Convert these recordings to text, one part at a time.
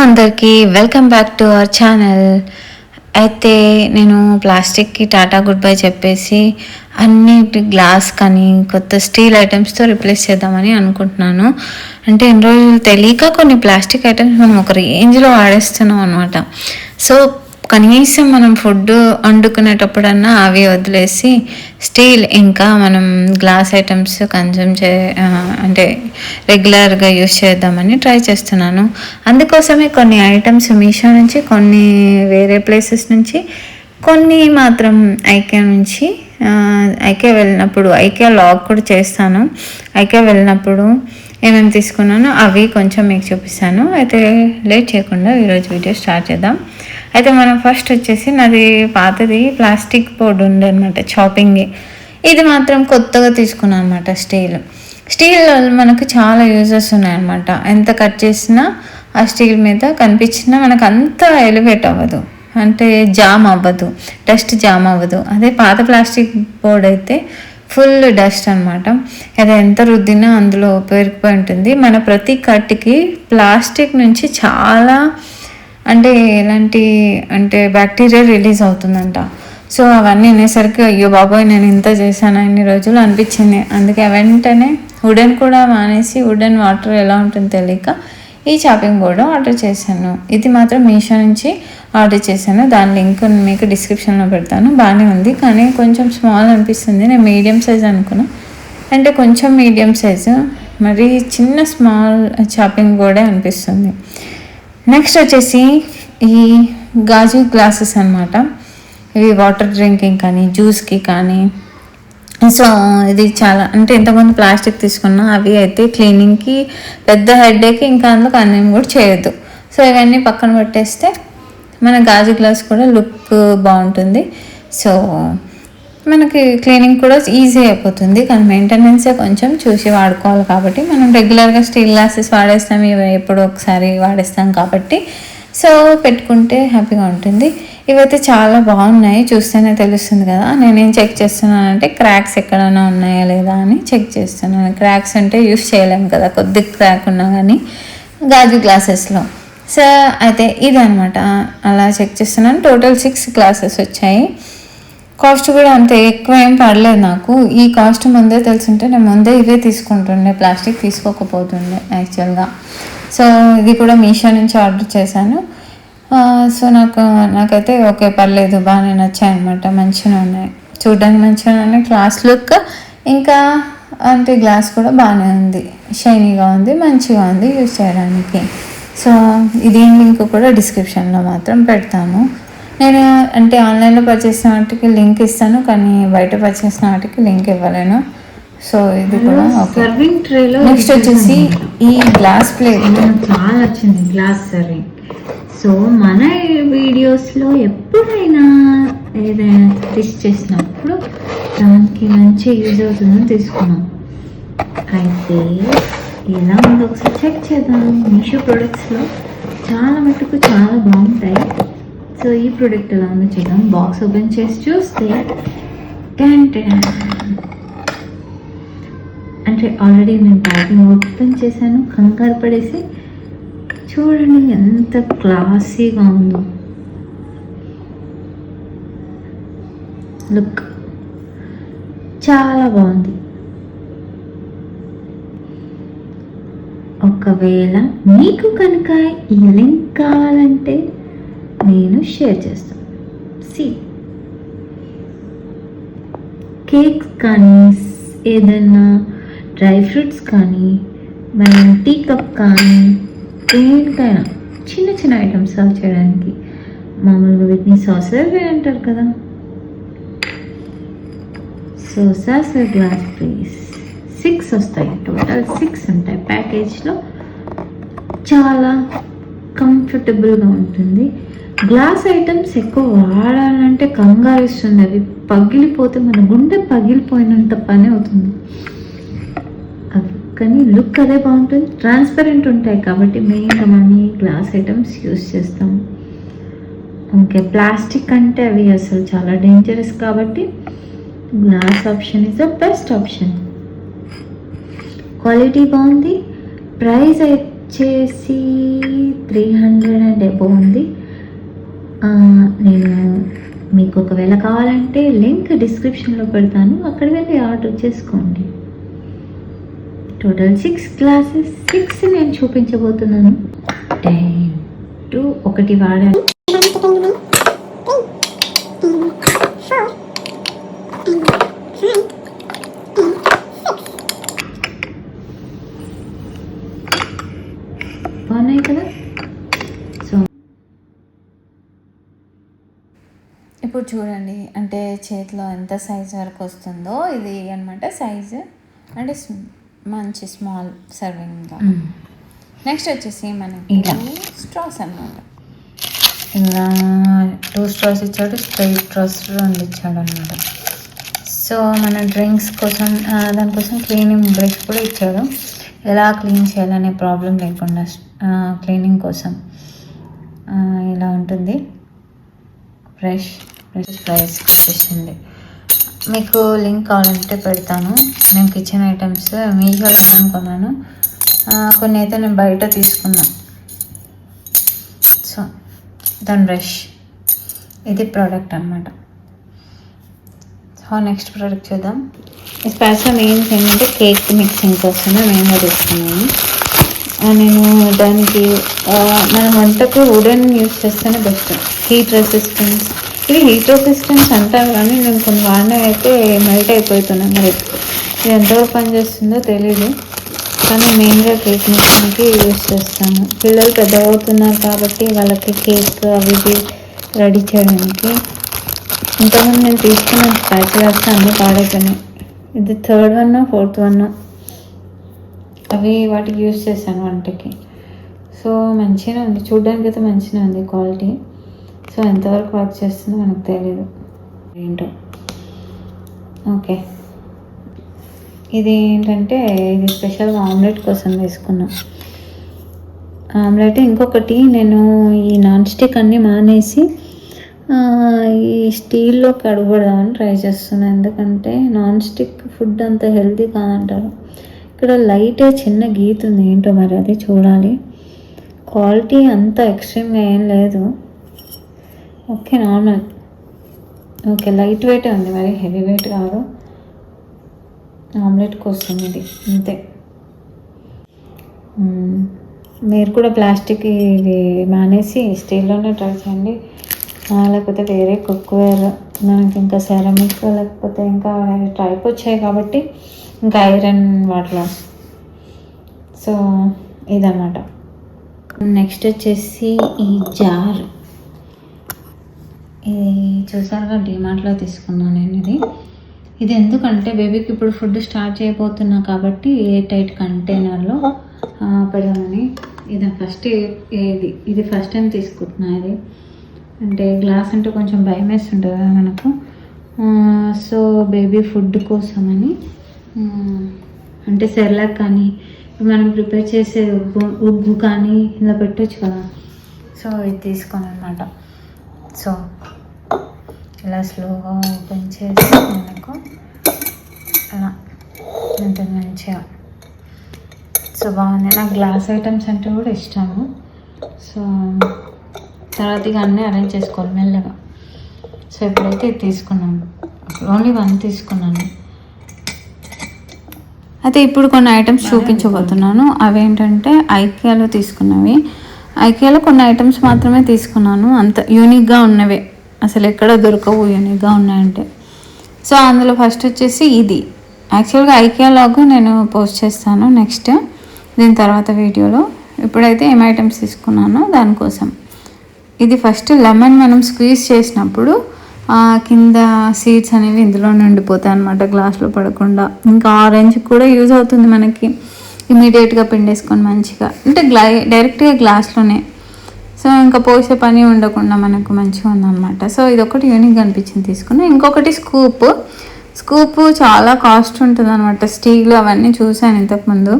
అందరికీ welcome back to our channel. అయితే నేను ప్లాస్టిక్కి టాటా గుడ్ బై చెప్పేసి అన్నిటి గ్లాస్ కానీ కొత్త స్టీల్ ఐటమ్స్తో రిప్లేస్ చేద్దామని అనుకుంటున్నాను. అంటే ఎన్ని రోజులు తెలియక కొన్ని ప్లాస్టిక్ ఐటమ్స్ మనం ఒక రేంజ్లో వాడేస్తున్నాం అనమాట. సో కనీసం మనం ఫుడ్ వండుకునేటప్పుడన్నా అవి వదిలేసి స్టీల్ ఇంకా మనం గ్లాస్ ఐటమ్స్ కన్జ్యూమ్ అంటే రెగ్యులర్గా యూస్ చేద్దామని ట్రై చేస్తున్నాను. అందుకోసమే కొన్ని ఐటమ్స్ మీషో నుంచి, కొన్ని వేరే ప్లేసెస్ నుంచి, కొన్ని మాత్రం ఐకే నుంచి ఐకే వెళ్ళినప్పుడు ఐకే లాగ్ కూడా చేస్తాను. ఐకే వెళ్ళినప్పుడు ఏమేమి తీసుకున్నానో అవి కొంచెం మీకు చూపిస్తాను. అయితే లేట్ చేయకుండా ఈరోజు వీడియో స్టార్ట్ చేద్దాం. అయితే మనం ఫస్ట్ వచ్చేసి నాది పాతది ప్లాస్టిక్ బోర్డు ఉండే అనమాట, చాపింగ్. ఇది మాత్రం కొత్తగా తీసుకున్నాను అనమాట. స్టీల్ మనకు చాలా యూజెస్ ఉన్నాయన్నమాట. ఎంత కట్ చేసినా ఆ స్టీల్ మీద కనిపించినా మనకు అంత ఎలివేట్ అవ్వదు, అంటే జామ్ అవ్వదు, డస్ట్ జామ్ అవ్వదు. అదే పాత ప్లాస్టిక్ బోర్డ్ అయితే ఫుల్ డస్ట్ అనమాట. అది ఎంత రుద్దినా అందులో పేరుకుపోయి ఉంటుంది. మన ప్రతి కట్కి ప్లాస్టిక్ నుంచి చాలా అంటే ఎలాంటి అంటే బ్యాక్టీరియా రిలీజ్ అవుతుందంట. సో అవన్నీ అనేసరికి అయ్యో బాబోయ్ నేను ఇంత చేశాను ఇన్ని రోజులు అనిపించింది. అందుకే వెంటనే వుడెన్ కూడా మానేసి, వుడెన్ వాటర్ ఎలా ఉంటుందో తెలియక ఈ చాపింగ్ బోర్డు ఆర్డర్ చేశాను. ఇది మాత్రం మీషో నుంచి ఆర్డర్ చేశాను. దాని లింక్ మీకు డిస్క్రిప్షన్లో పెడతాను. బాగానే ఉంది, కానీ కొంచెం స్మాల్ అనిపిస్తుంది. నేను మీడియం సైజ్ అనుకున్నా, అంటే కొంచెం మీడియం సైజు, మరి చిన్న స్మాల్ చాపింగ్ బోర్డే అనిపిస్తుంది. నెక్స్ట్ వచ్చేసి ఈ గాజు గ్లాసెస్ అనమాట. ఇవి వాటర్ డ్రింకింగ్ కానీ జ్యూస్కి కానీ. సో ఇది చాలా అంటే ఇంతకుముందు ప్లాస్టిక్ తీసుకున్నా అవి అయితే క్లీనింగ్కి పెద్ద హెడేక్, ఇంకా అందులో కన్నం కూడా చేయొద్దు. సో ఇవన్నీ పక్కన పెట్టేస్తే మన గాజు గ్లాస్ కూడా లుక్ బాగుంటుంది. సో మనకి క్లీనింగ్ కూడా ఈజీ అయిపోతుంది, కానీ మెయింటెనెన్సే కొంచెం చూసి వాడుకోవాలి. కాబట్టి మనం రెగ్యులర్గా స్టీల్ గ్లాసెస్ వాడేస్తాం, ఇవి ఎప్పుడో ఒకసారి వాడేస్తాం కాబట్టి సో పెట్టుకుంటే హ్యాపీగా ఉంటుంది. ఇవైతే చాలా బాగున్నాయి, చూస్తేనే తెలుస్తుంది కదా. నేనేం చెక్ చేస్తున్నానంటే క్రాక్స్ ఎక్కడైనా ఉన్నాయా లేదా అని చెక్ చేస్తున్నాను. క్రాక్స్ అంటే యూస్ చేయలేము కదా, కొద్ది క్రాక్ ఉన్నా కానీ గాజు గ్లాసెస్లో. సో అయితే ఇదనమాట, అలా చెక్ చేస్తున్నాను. టోటల్ 6 గ్లాసెస్ వచ్చాయి. కాస్ట్ కూడా అంత ఎక్కువ ఏం పడలేదు నాకు. ఈ కాస్ట్ ముందే తెలుసుంటే నేను ముందే ఇవే తీసుకుంటుండే, ప్లాస్టిక్ తీసుకోకపోతుండే యాక్చువల్గా. సో ఇది కూడా మీషో నుంచి ఆర్డర్ చేశాను. సో నాకైతే ఓకే, పర్లేదు, బాగానే నచ్చాయి అనమాట. మంచిగా ఉన్నాయి, చూడడానికి మంచిగా ఉన్నాయి. గ్లాస్ లుక్ ఇంకా అంటే గ్లాస్ కూడా బాగానే ఉంది, షైనీగా ఉంది, మంచిగా ఉంది యూజ్ చేయడానికి. సో ఇది లింక్ కూడా డిస్క్రిప్షన్లో మాత్రం పెడతాను. నేను అంటే ఆన్లైన్లో పర్చేస్ చేసిన వాటికి లింక్ ఇస్తాను, కానీ బయట పర్చేస్ చేసిన వాటికి లింక్ ఇవ్వలేను. సో ఇది కూడా సర్వింగ్ ట్రేలో. నెక్స్ట్ వచ్చేసి ఈ గ్లాస్ ప్లేట్ చాలా నచ్చింది, గ్లాస్ సర్వింగ్. సో మన వీడియోస్లో ఎప్పుడైనా ఏదైనా డిష్ చేసినప్పుడు దానికి మంచి యూజ్ అవుతుందని తీసుకున్నాం. అయితే ఎలా ఉందో ఒకసారి చెక్ చేద్దాం. మీషో ప్రొడక్ట్స్లో చాలా మటుకు చాలా బాగుంటాయి. సో ఈ ప్రోడక్ట్ ఎలా ఉందో చూద్దాం. బాక్స్ ఓపెన్ చేసి చూస్తే అంటే ఆల్రెడీ నేను ప్యాకింగ్ ఓపెన్ చేశాను, కంగారు పడేసి. చూడండి ఎంత క్లాసీగా ఉందో లుక్, చాలా బాగుంది. ఒకవేళ మీకు కనుక ఈ లింక్ కావాలంటే నేను షేర్ చేస్తాను. కేక్స్ కానీ, ఏదైనా డ్రై ఫ్రూట్స్ కానీ, మనం టీ కప్ కానీ, దేనికైనా చిన్న చిన్న ఐటమ్స్ సర్వ్ చేయడానికి. మామూలుగా వీటిని సాసర్ అంటారు కదా. సో సాసర్ గ్లాస్ ప్లేస్ 6 వస్తాయి, టోటల్ 6 ఉంటాయి ప్యాకేజ్లో. చాలా కంఫర్టబుల్గా ఉంటుంది. గ్లాస్ ఐటమ్స్ ఎక్కువ వాడాలంటే కంగారు ఇస్తుంది, అవి పగిలిపోతే మన గుండె పగిలిపోయినంత పని అవుతుంది. కానీ లుక్ అదే బాగుంటుంది, ట్రాన్స్పరెంట్ ఉంటాయి కాబట్టి మెయిన్గా మనం గ్లాస్ ఐటమ్స్ యూస్ చేస్తాం. ఓకే, ప్లాస్టిక్ అంటే అవి అసలు చాలా డేంజరస్ కాబట్టి glass option is the best option. Quality బాగుంది. ప్రైస్ వచ్చేసి 300 అండ్ అబోవ్ ఉంది. నేను మీకు ఒకవేళ కావాలంటే లింక్ డిస్క్రిప్షన్లో పెడతాను, అక్కడ వెళ్ళి ఆర్డర్ చేసుకోండి. టోటల్ 6 గ్లాసెస్, 6 నేను చూపించబోతున్నాను. 10 ఒకటి వాడాను. బాగున్నాయి కదా. సో ఇప్పుడు చూడండి, అంటే చేతిలో ఎంత సైజ్ వరకు వస్తుందో. ఇది అనమాట సైజు, అంటే మంచి స్మాల్ సర్వింగ్. నెక్స్ట్ వచ్చేసి మనకి స్ట్రాస్ అనమాట. ఇలా 2 స్ట్రాస్ ఇచ్చాడు, స్ట్రైట్ స్ట్రాస్ 2 ఇచ్చాడు అనమాట. సో మన డ్రింక్స్ కోసం దానికోసం క్లీనింగ్ బ్రష్ కూడా ఇచ్చాడు, ఎలా క్లీన్ చేయాలనే ప్రాబ్లం లేకుండా క్లీనింగ్ కోసం. ఇలా ఉంటుంది బ్రష్ ప్రైస్ వచ్చేసింది. మీకు లింక్ కావాలంటే పెడతాను. నేను కిచెన్ ఐటమ్స్ మీషోలో కొనుక్కున్నాను, కొన్ని అయితే నేను బయట తీసుకున్నాను. సో దాని బ్రష్ ఇది ప్రోడక్ట్ అనమాట. సో నెక్స్ట్ ప్రోడక్ట్ చూద్దాం. ఈ స్పాచులా మెయిన్స్ ఏంటంటే కేక్ మిక్సింగ్ కోసమే మెయిన్గా తీసుకున్నాను. నేను దానికి మన వంటకు వుడెన్ యూస్ చేస్తేనే బెస్ట్. హీట్ రెసిస్టెన్స్, ఇది హీట్ రెసిస్టెన్స్ అంటారు కానీ నేను కొన్ని వాడినవి అయితే మెల్ట్ అయిపోతున్నాను. మరి ఇది ఎంతవరకు పనిచేస్తుందో తెలీదు, కానీ మెయిన్గా కేక్ మిక్సింగ్కి యూస్ చేస్తాను. పిల్లలు పెద్దగా అవుతున్నారు కాబట్టి వాళ్ళకి కేక్ అవి రెడీ చేయడానికి. ఇంతకుముందు నేను తీసుకున్న స్పాచులాస్ అన్నీ పాడైపోయినాయి. ఇది 3rd వన్ 4th వన్, అవి వాటికి యూస్ చేశాను వంటకి. సో మంచిగానే ఉంది, చూడడానికి అయితే మంచిగానే ఉంది క్వాలిటీ. సో ఎంతవరకు వర్క్ చేస్తుందో మనకు తెలియదు ఏంటో. ఓకే, ఇది ఏంటంటే ఇది స్పెషల్గా ఆమ్లెట్ కోసం తీసుకున్నాం. ఆమ్లెట్ ఇంకొకటి నేను ఈ నాన్ స్టిక్ అన్నీ మానేసి ఈ స్టీల్లో కడుగుదామని ట్రై చేస్తున్నాను. ఎందుకంటే నాన్ స్టిక్ ఫుడ్ అంత హెల్తీ కాదంటారు. ఇక్కడ లైట్ చిన్న గీత ఉంది, ఏంటో మరి అది చూడాలి. క్వాలిటీ అంత ఎక్స్ట్రీమ్గా ఏం లేదు, ఓకే నార్మల్. ఓకే లైట్ వెయిటే ఉంది, మరి హెవీ వెయిట్ కాదు. ఆమ్లెట్ కోసం ఇది అంతే. మీరు కూడా ప్లాస్టిక్ ఇవి మానేసి స్టీల్లోనే ట్రై చేయండి, లేకపోతే వేరే కుక్వేర్, మనకి ఇంకా సెరామిక్ లేకపోతే ఇంకా టైప్ వచ్చాయి కాబట్టి ఇంకా ఐరన్ వాటిలో. సో ఇదన్నమాట. నెక్స్ట్ వచ్చేసి ఈ జార్, ఇది చూసారుగా డిమార్ట్లో తీసుకున్నాను నేను. ఇది ఎందుకంటే బేబీకి ఇప్పుడు ఫుడ్ స్టార్ట్ చేయబోతున్నా కాబట్టి ఎయిర్ టైట్ కంటైనర్లో పెడదామని. ఇది ఫస్ట్ టైం తీసుకుంటున్నా. ఇది అంటే గ్లాస్ అంటే కొంచెం భయం వేస్తుంటుంది కదా మనకు. సో బేబీ ఫుడ్ కోసమని, అంటే సెర్లాక్ కానీ మనం ప్రిపేర్ చేసే ఉగ్గు కానీ ఇలా పెట్టవచ్చు కదా. సో ఇది తీసుకోను అనమాట. సో ఇలా స్లోగా ఓపెన్ చేసి మనకు అలా ఉంటుంది మంచిగా. సో బాగుంది, నాకు గ్లాస్ ఐటమ్స్ అంటే కూడా ఇష్టము. సో తర్వాత ఇక అన్నీ అరేంజ్ చేసుకోవాలి మెల్లగా. సో ఇప్పుడైతే ఇది తీసుకున్నాను, ఓన్లీ 1 తీసుకున్నాను. అయితే ఇప్పుడు కొన్ని ఐటమ్స్ చూపించబోతున్నాను. అవేంటంటే ఐకియాలో తీసుకున్నవి. ఐకియాలో కొన్ని ఐటమ్స్ మాత్రమే తీసుకున్నాను, అంత యూనిక్గా ఉన్నవే, అసలు ఎక్కడ దొరకవు యూనిక్గా ఉన్నాయంటే. సో అందులో ఫస్ట్ వచ్చేసి ఇది. యాక్చువల్గా ఐకియా లాగు నేను పోస్ట్ చేస్తాను నెక్స్ట్ దీని తర్వాత వీడియోలో. ఇప్పుడైతే ఏం ఐటమ్స్ తీసుకున్నానో దానికోసం. ఇది ఫస్ట్ లెమన్ మనం స్క్వీజ్ చేసినప్పుడు కింద సీడ్స్ అనేవి ఇందులో ఉండిపోతాయి అన్నమాట, గ్లాస్లో పడకుండా. ఇంకా ఆరెంజ్ కూడా యూజ్ అవుతుంది మనకి, ఇమీడియట్గా పిండేసుకొని మంచిగా, అంటే డైరెక్ట్గా గ్లాస్లోనే. సో ఇంకా పోసే పని ఉండకుండా మనకు మంచిగా ఉందన్నమాట. సో ఇది ఒకటి యూనిక్గా అనిపించింది తీసుకున్నా. ఇంకొకటి స్కూప్ చాలా కాస్ట్ ఉంటుంది అనమాట, స్టీల్ అవన్నీ చూసాను ఇంతకుముందు.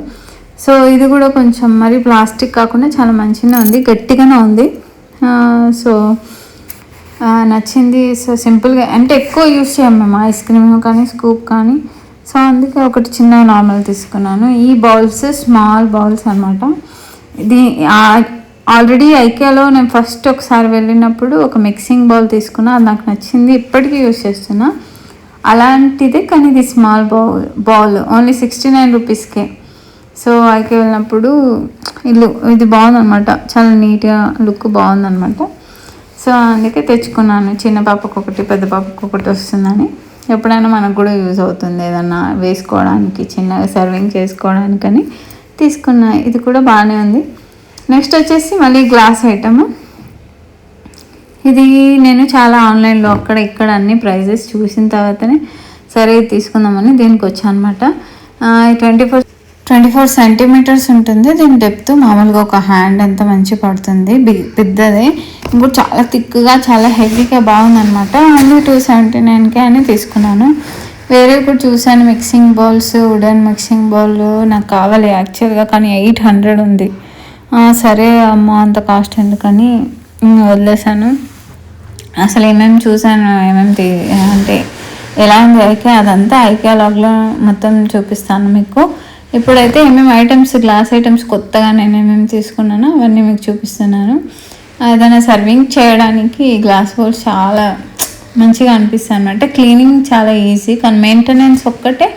సో ఇది కూడా కొంచెం మరి ప్లాస్టిక్ కాకుండా చాలా మంచిగా ఉంది, గట్టిగానే ఉంది. సో నచ్చింది. సో సింపుల్గా, అంటే ఎక్కువ యూస్ చేయం మేము ఐస్ క్రీమ్ కానీ స్కూప్ కానీ. సో అందుకే ఒకటి చిన్న నార్మల్ తీసుకున్నాను. ఈ బౌల్స్ స్మాల్ బౌల్స్ అనమాట. ఇది ఆల్రెడీ ఐకియాలో నేను ఫస్ట్ ఒకసారి వెళ్ళినప్పుడు ఒక మిక్సింగ్ బౌల్ తీసుకున్నా, అది నాకు నచ్చింది, ఇప్పటికీ యూస్ చేస్తున్నా అలాంటిదే. కానీ ఇది స్మాల్ బౌల్ ఓన్లీ 69 రూపీస్కే. సో ఐకియా వెళ్ళినప్పుడు ఇది బాగుందనమాట, చాలా నీట్గా లుక్ బాగుందనమాట. సో అందుకే తెచ్చుకున్నాను. చిన్న పాపకు ఒకటి, పెద్ద పాపకు ఒకటి వస్తుందని. ఎప్పుడైనా మనకు కూడా యూజ్ అవుతుంది ఏదన్నా వేసుకోవడానికి, చిన్నగా సర్వింగ్ చేసుకోవడానికని తీసుకున్నా. ఇది కూడా బాగానే ఉంది. నెక్స్ట్ వచ్చేసి మళ్ళీ గ్లాస్ ఐటమ్. ఇది నేను చాలా ఆన్లైన్లో అక్కడ ఇక్కడ అన్ని ప్రైజెస్ చూసిన తర్వాతనే సరే తీసుకుందామని దీనికి వచ్చాను అనమాట. 24 సెంటీమీటర్స్ ఉంటుంది దీని డెప్త్. మామూలుగా ఒక హ్యాండ్ అంత మంచి పడుతుంది, పెద్దదే. ఇంకోటి చాలా థిక్గా చాలా హెవీగా బాగుందనమాట. ఓన్లీ 279కే అని తీసుకున్నాను. వేరే కూడా చూసాను mixing bowls, wooden mixing bowl నాకు కావాలి యాక్చువల్గా, కానీ 800 ఉంది. సరే అమ్మ అంత కాస్ట్ ఎందుకని వదిలేసాను. అసలు ఏమేమి చూసాను, అంటే ఎలా ఉంది ఐకియా, అదంతా ఐకియా లాగ్లో మొత్తం చూపిస్తాను మీకు. ఇప్పుడైతే ఏమేమి ఐటమ్స్, గ్లాస్ ఐటమ్స్ కొత్తగా నేను ఏమేమి తీసుకున్నానో అవన్నీ మీకు చూపిస్తున్నాను. ఏదైనా సర్వింగ్ చేయడానికి గ్లాస్ బౌల్స్ చాలా మంచిగా అనిపిస్తాయి అన్నమాట. క్లీనింగ్ చాలా ఈజీ, కానీ మెయింటెనెన్స్ ఒక్కటే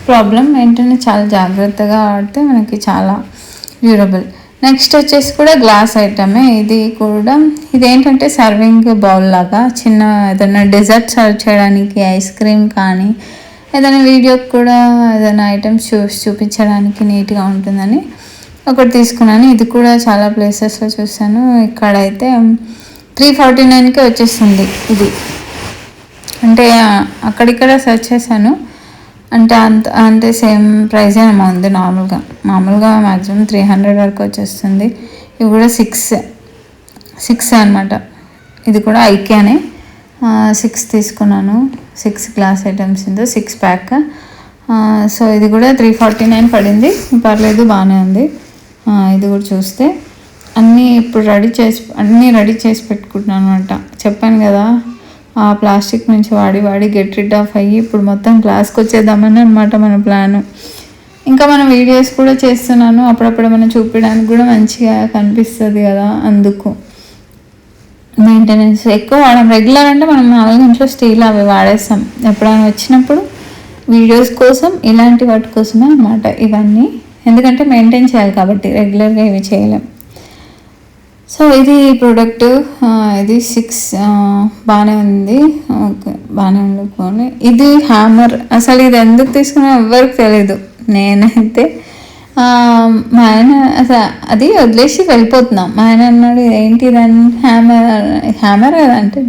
ప్రాబ్లం. మెయింటెనెన్స్ చాలా జాగ్రత్తగా వాడితే మనకి చాలా డ్యూరబుల్. నెక్స్ట్ వచ్చేసి కూడా గ్లాస్ ఐటమే. ఇదేంటంటే సర్వింగ్ బౌల్ లాగా, చిన్న ఏదైనా డెజర్ట్ సర్వ్ చేయడానికి, ఐస్ క్రీమ్ కానీ ఏదైనా వీడియోకి కూడా ఏదైనా ఐటమ్స్ చూపించడానికి నీట్గా ఉంటుందని ఒకటి తీసుకున్నాను. ఇది కూడా చాలా ప్లేసెస్లో చూసాను. ఇక్కడైతే 349కే వచ్చేస్తుంది ఇది. అంటే అక్కడిక్కడ సెర్చ్ చేశాను, అంటే సేమ్ ప్రైస్ ఏమో ఉంది. మామూలుగా మ్యాక్సిమం 300 వరకు వచ్చేస్తుంది. ఇవి కూడా 6 అనమాట. ఇది కూడా ఐకియానే. 6 తీసుకున్నాను. 6 గ్లాస్ ఐటమ్స్ ఇందో 6 ప్యాక్. సో ఇది కూడా 349 పడింది. పర్లేదు, బాగానే ఉంది. ఇది కూడా చూస్తే ఇప్పుడు రెడీ చేసి పెట్టుకుంటున్నాను అనమాట. చెప్పాను కదా, ఆ ప్లాస్టిక్ నుంచి వాడి గెట్ రిడ్ ఆఫ్ అయ్యి ఇప్పుడు మొత్తం గ్లాస్కి వచ్చేద్దామని అనమాట మన ప్లాను. ఇంకా మనం వీడియోస్ కూడా చేస్తున్నాను, అప్పుడప్పుడు మనం చూపించడానికి కూడా మంచిగా కనిపిస్తుంది కదా. అందుకు మెయింటెనెన్స్ ఎక్కువ వాడడం. రెగ్యులర్ అంటే మనం 4 ఇంట్లో స్టీల్ అవి వాడేస్తాం. ఎప్పుడైనా వచ్చినప్పుడు వీడియోస్ కోసం, ఇలాంటి వాటి కోసమే అన్నమాట ఇవన్నీ. ఎందుకంటే మెయింటైన్ చేయాలి కాబట్టి, రెగ్యులర్గా ఇవి చేయలేం. సో ఇది ప్రోడక్ట్. ఇది 6 బాగానే ఉంది. ఓకే, బాగానే ఉంది. ఇది హ్యామర్. అసలు ఇది ఎందుకు తీసుకున్నా ఎవరికి తెలీదు. నేనైతే మా ఆయన అది వదిలేసి వెళ్ళిపోతున్నాం. మా ఆయన అన్నాడు ఏంటి దాన్ని హ్యామర్ కదా అంటే,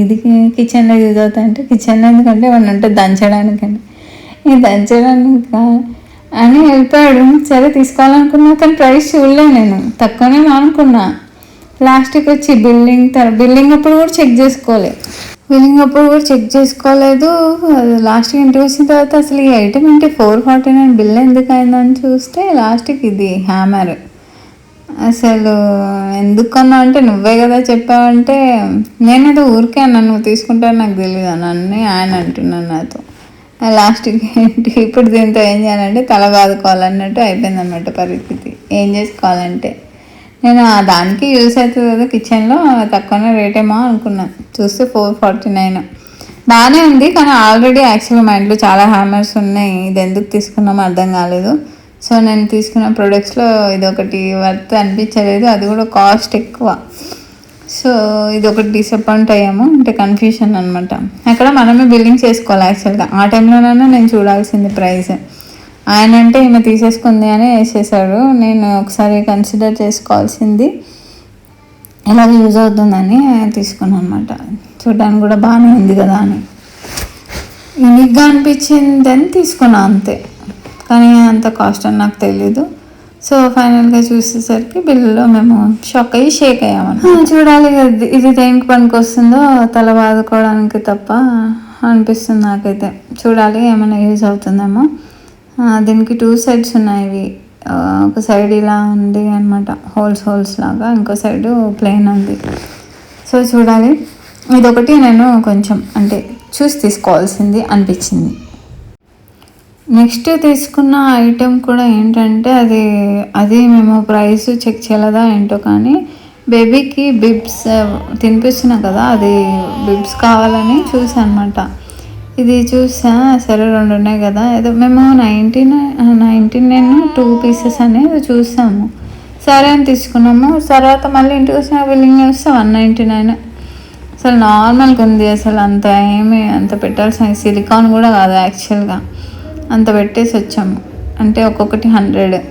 ఇది కిచెన్లో యూజ్ అవుతాయి అంటే, కిచెన్లో ఎందుకంటే వాడిని అంటే దంచడానికండి, ఈ దంచడానికి అని వెళ్ళిపోయాడు. సరే తీసుకోవాలనుకున్నా, కానీ ప్రైస్ చూడలే, నేను తక్కువనే అనుకున్నా. ప్లాస్టిక్ వచ్చి బిల్లింగ్ అప్పుడు కూడా చెక్ చేసుకోలేదు. లాస్ట్కి ఇంటికి వచ్చిన తర్వాత అసలు ఈ ఐటమ్ ఏంటి 449 బిల్ ఎందుకు అయిందని చూస్తే లాస్ట్కి ఇది హ్యామర్. అసలు ఎందుకు కొన్నా అంటే, నువ్వే కదా చెప్పావంటే, నేనైతే ఊరికే అన్నాను, నువ్వు తీసుకుంటావు నాకు తెలియదు అని ఆయన అంటున్నాను నాతో. లాస్ట్కి ఏంటి ఇప్పుడు దీంతో ఏం చేయాలంటే తల బాదుకోవాలన్నట్టు అయిపోయింది అన్నమాట పరిస్థితి. ఏం చేసుకోవాలంటే నేను దానికి యూస్ అవుతుంది కదా కిచెన్లో, తక్కువనే రేట్ ఏమో అనుకున్నాను. చూస్తే 449 బాగానే ఉంది. కానీ ఆల్రెడీ యాక్చువల్గా మా ఇంట్లో చాలా హ్యామర్స్ ఉన్నాయి. ఇది ఎందుకు తీసుకున్నామో అర్థం కాలేదు. సో నేను తీసుకున్న ప్రొడక్ట్స్లో ఇది ఒకటి వర్త్ అనిపించలేదు, అది కూడా కాస్ట్ ఎక్కువ. సో ఇది ఒకటి డిసప్పాయింట్ అయ్యాము. అంటే కన్ఫ్యూషన్ అనమాట. అక్కడ మనమే బిల్లింగ్ చేసుకోవాలి యాక్చువల్గా. ఆ టైంలోనైనా నేను చూడాల్సింది ప్రైస్. ఆయన అంటే ఈమె తీసేసుకుంది అని వేసేసాడు. నేను ఒకసారి కన్సిడర్ చేసుకోవాల్సింది, ఎలాగ యూజ్ అవుతుందని తీసుకున్నాను అనమాట. చూడడానికి కూడా బాగానే ఉంది కదా అని, యూనిక్గా అనిపించిందని తీసుకున్నా అంతే. కానీ అంత కాస్ట్ అని నాకు తెలీదు. సో ఫైనల్గా చూసేసరికి బిల్లులో మేము షేక్ అయ్యామని. చూడాలి ఇది దేనికి పనికి వస్తుందో, తల బాదుకోవడానికి తప్ప అనిపిస్తుంది నాకైతే. చూడాలి ఏమైనా యూజ్ అవుతుందేమో. దీనికి 2 sides ఉన్నాయి. ఇవి ఒక సైడ్ ఇలా ఉంది అనమాట, హోల్స్ లాగా, ఇంకో సైడు ప్లెయిన్ ఉంది. సో చూడాలి. ఇదొకటి నేను కొంచెం అంటే చూసి తీసుకోవాల్సింది అనిపించింది. నెక్స్ట్ తీసుకున్న ఐటెం కూడా ఏంటంటే అది మేము ప్రైస్ చెక్ చేయలేదా ఏంటో, కానీ బేబీకి బిబ్స్ తినిపిస్తున్నా కదా, అది బిబ్స్ కావాలని చూసాను అనమాట. ఇది చూసా, సరే 2 ఉన్నాయి కదా, ఏదో మేము 99 2 పీసెస్ అనేది చూసాము. సరే అని తీసుకున్నాము. తర్వాత మళ్ళీ ఇంటికి వచ్చిన బిల్లింగ్ వస్తే 199. అసలు నార్మల్గా ఉంది. అసలు అంత పెట్టాల్సిన సిలికాన్ కూడా కాదు యాక్చువల్గా. అంత పెట్టేసి వచ్చాము. అంటే ఒక్కొక్కటి 100.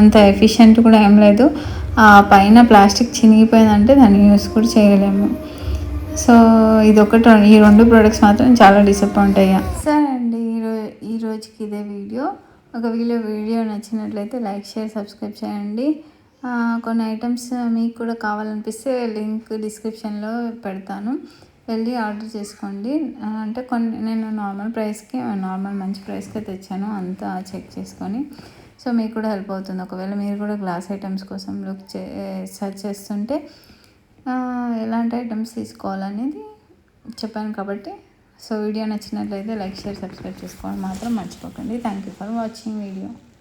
అంత ఎఫిషియెంట్ కూడా ఏం లేదు. ఆ పైన ప్లాస్టిక్ చినిగిపోయిందంటే దాన్ని యూస్ కూడా చేయలేము. సో ఇదొకటి, ఈ 2 ప్రోడక్ట్స్ మాత్రం చాలా డిసప్పాయింట్ అయ్యా. సరే అండి, ఈ రోజుకి ఇదే వీడియో. ఒకవేళ వీడియో నచ్చినట్లయితే లైక్, షేర్, సబ్స్క్రైబ్ చేయండి. కొన్ని ఐటమ్స్ మీకు కూడా కావాలనిపిస్తే లింక్ డిస్క్రిప్షన్లో పెడతాను, వెళ్ళి ఆర్డర్ చేసుకోండి. అంటే కొన్ని నేను నార్మల్ మంచి ప్రైస్కే తెచ్చాను, అంతా చెక్ చేసుకొని. సో మీకు కూడా హెల్ప్ అవుతుంది. ఒకవేళ మీరు కూడా గ్లాస్ ఐటమ్స్ కోసం సెర్చ్ చేస్తుంటే ఎలాంటి ఐటమ్స్ తీసుకోవాలనేది చెప్పాను కాబట్టి. సో వీడియో నచ్చినట్లయితే లైక్, షేర్, సబ్స్క్రైబ్ చేసుకోవడం మాత్రం మర్చిపోకండి. Thank you for watching video.